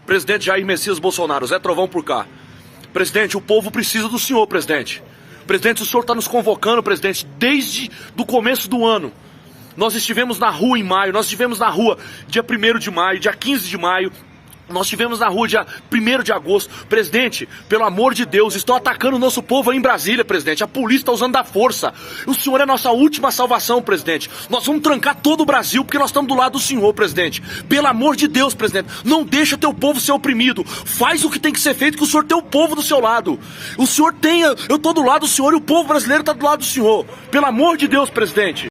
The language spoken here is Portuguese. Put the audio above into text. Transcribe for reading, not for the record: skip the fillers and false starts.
Presidente Jair Messias Bolsonaro, Zé Trovão por cá. Presidente, o povo precisa do senhor, presidente. Presidente, o senhor está nos convocando, presidente, desde o começo do ano. Nós estivemos na rua em maio, nós estivemos na rua dia 1º de maio, dia 15 de maio. Nós estivemos na rua dia 1º de agosto. Presidente, pelo amor de Deus, estão atacando o nosso povo aí em Brasília, presidente. A polícia está usando da força. O senhor é a nossa última salvação, presidente. Nós vamos trancar todo o Brasil porque nós estamos do lado do senhor, presidente. Pelo amor de Deus, presidente, não deixa teu povo ser oprimido. Faz o que tem que ser feito, que o senhor tem o povo do seu lado. O senhor tem, eu estou do lado do senhor e o povo brasileiro está do lado do senhor. Pelo amor de Deus, presidente.